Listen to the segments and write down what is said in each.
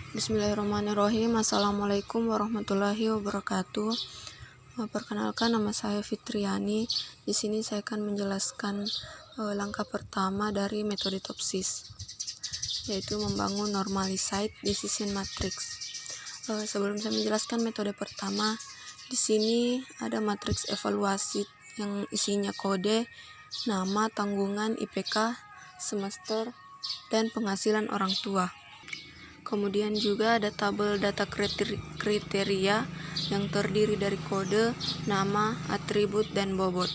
Bismillahirrahmanirrahim. Assalamualaikum warahmatullahi wabarakatuh. Perkenalkan, nama saya Fitriani. Di sini saya akan menjelaskan langkah pertama dari metode Topsis, yaitu membangun normalized decision matrix. Sebelum saya menjelaskan metode pertama, di sini ada matriks evaluasi yang isinya kode, nama, tanggungan, IPK, semester, dan penghasilan orang tua. Kemudian juga ada tabel data kriteria yang terdiri dari kode, nama, atribut, dan bobot.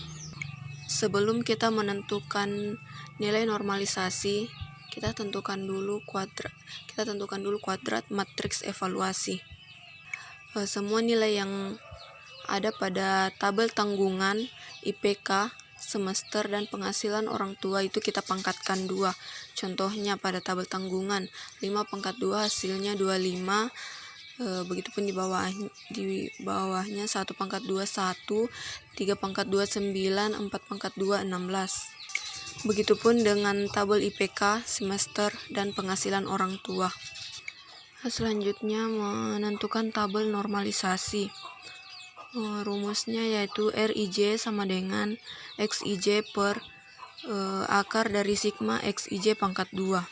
Sebelum kita menentukan nilai normalisasi, kita tentukan dulu kuadrat matriks evaluasi. Semua nilai yang ada pada tabel tanggungan, IPK, semester, dan penghasilan orang tua itu kita pangkatkan 2. Contohnya pada tabel tanggungan 5 pangkat 2 hasilnya 25. Begitupun di bawahnya 1 pangkat 2 1, 3 pangkat 2 9, 4 pangkat 2 16. Begitupun dengan tabel IPK, semester, dan penghasilan orang tua. Selanjutnya menentukan tabel normalisasi. Rumusnya yaitu RIJ sama dengan XIJ per akar dari sigma XIJ pangkat 2.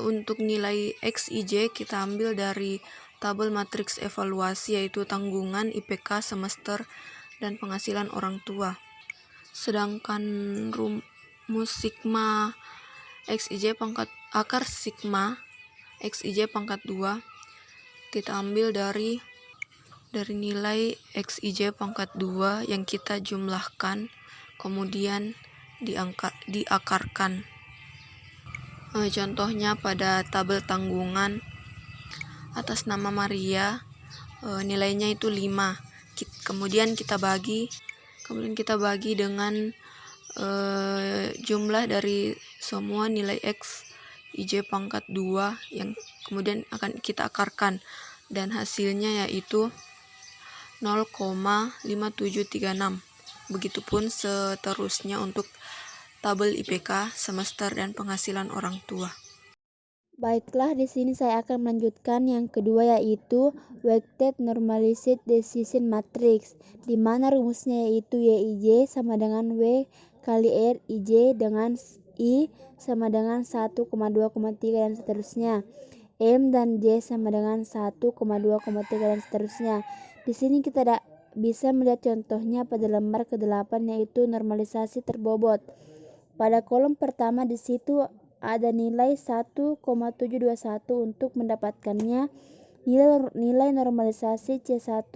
Untuk nilai XIJ kita ambil dari tabel matriks evaluasi, yaitu tanggungan, IPK, semester, dan penghasilan orang tua. Sedangkan rumus sigma XIJ pangkat akar sigma XIJ pangkat 2 kita ambil dari nilai XIJ pangkat 2 yang kita jumlahkan, kemudian diakarkan. Contohnya pada tabel tanggungan, atas nama Maria, nilainya itu 5. Kemudian kita bagi dengan jumlah dari semua nilai XIJ pangkat 2 yang kemudian akan kita akarkan, dan hasilnya yaitu 0,5736. Begitupun seterusnya untuk tabel IPK, semester, dan penghasilan orang tua. Baiklah, di sini saya akan melanjutkan yang kedua, yaitu weighted normalized decision matrix, di mana rumusnya yaitu YIJ sama dengan W kali R IJ dengan I sama dengan 1,2,3 dan seterusnya. M dan J sama dengan 1,2,3 dan seterusnya. Di sini kita bisa melihat contohnya pada lembar ke-8, yaitu normalisasi terbobot. Pada kolom pertama di situ ada nilai 1,721. Untuk mendapatkannya, nilai normalisasi C1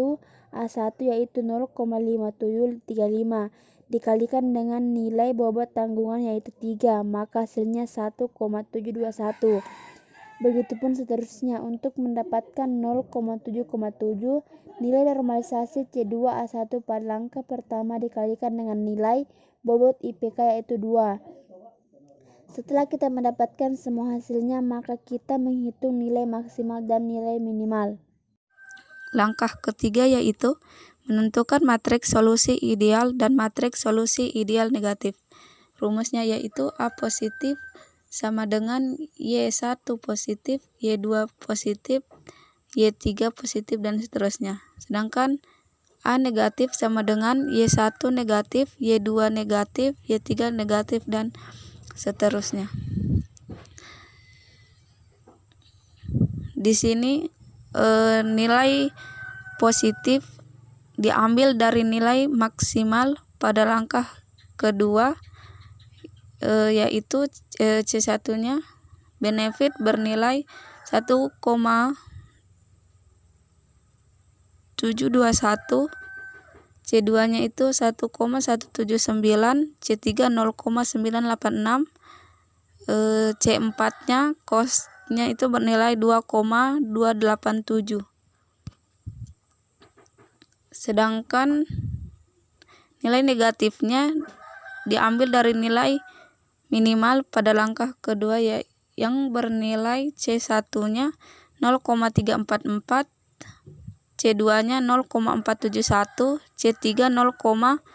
A1 yaitu 0,5735 dikalikan dengan nilai bobot tanggungan yaitu 3, maka hasilnya 1,721. Begitupun seterusnya. Untuk mendapatkan 0,7,7, nilai normalisasi C2A1 pada langkah pertama dikalikan dengan nilai bobot IPK yaitu 2. Setelah kita mendapatkan semua hasilnya, maka kita menghitung nilai maksimal dan nilai minimal. Langkah ketiga yaitu menentukan matriks solusi ideal dan matriks solusi ideal negatif. Rumusnya yaitu A positif sama dengan Y1 positif, Y2 positif, Y3 positif, dan seterusnya. Sedangkan A negatif sama dengan Y1 negatif, Y2 negatif, Y3 negatif, dan seterusnya. Di sini nilai positif diambil dari nilai maksimal pada langkah kedua, yaitu C1-nya benefit bernilai 1,721, C2-nya itu 1,179, C3 0,986, C4-nya cost-nya itu bernilai 2,287. Sedangkan nilai negatifnya diambil dari nilai minimal pada langkah kedua yang bernilai C1-nya 0,344, C2-nya 0,471, C3 0,329,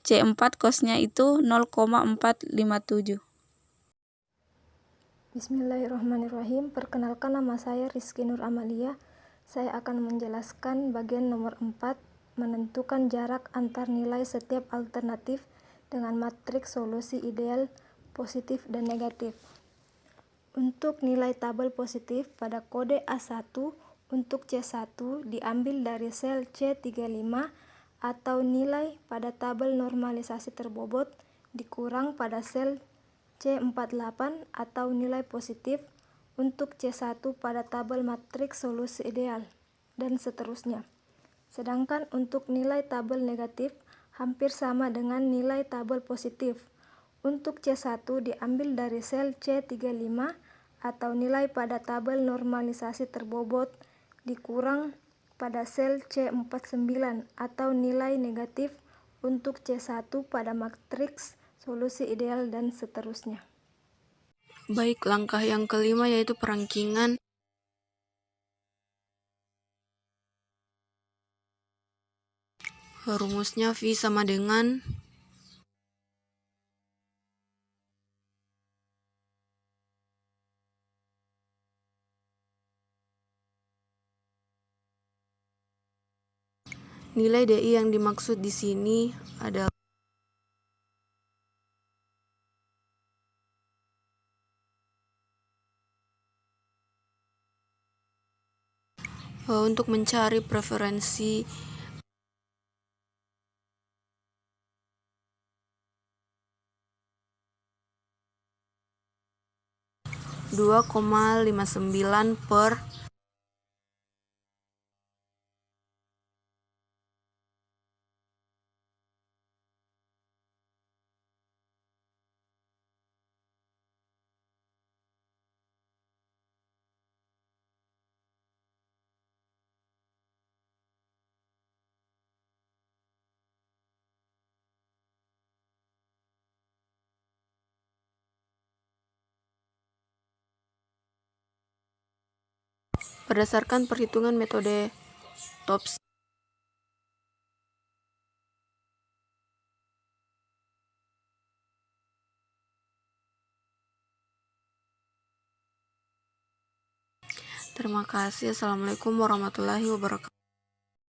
C4 kosnya itu 0,457. Bismillahirrahmanirrahim. Perkenalkan, nama saya Rizky Nur Amalia. Saya akan menjelaskan bagian nomor 4, menentukan jarak antar nilai setiap alternatif dengan matriks solusi ideal, positif, dan negatif. Untuk nilai tabel positif pada kode A1 untuk C1 diambil dari sel C35 atau nilai pada tabel normalisasi terbobot dikurang pada sel C48 atau nilai positif untuk C1 pada tabel matriks solusi ideal, dan seterusnya. Sedangkan untuk nilai tabel negatif hampir sama dengan nilai tabel positif. Untuk C1 diambil dari sel C35 atau nilai pada tabel normalisasi terbobot dikurang pada sel C49 atau nilai negatif untuk C1 pada matriks solusi ideal, dan seterusnya. Baik, langkah yang kelima yaitu perangkingan. Rumusnya V sama dengan nilai DI yang dimaksud di sini adalah untuk mencari preferensi (2,59 per berdasarkan perhitungan metode TOPS. Terima kasih. Assalamualaikum warahmatullahi wabarakatuh.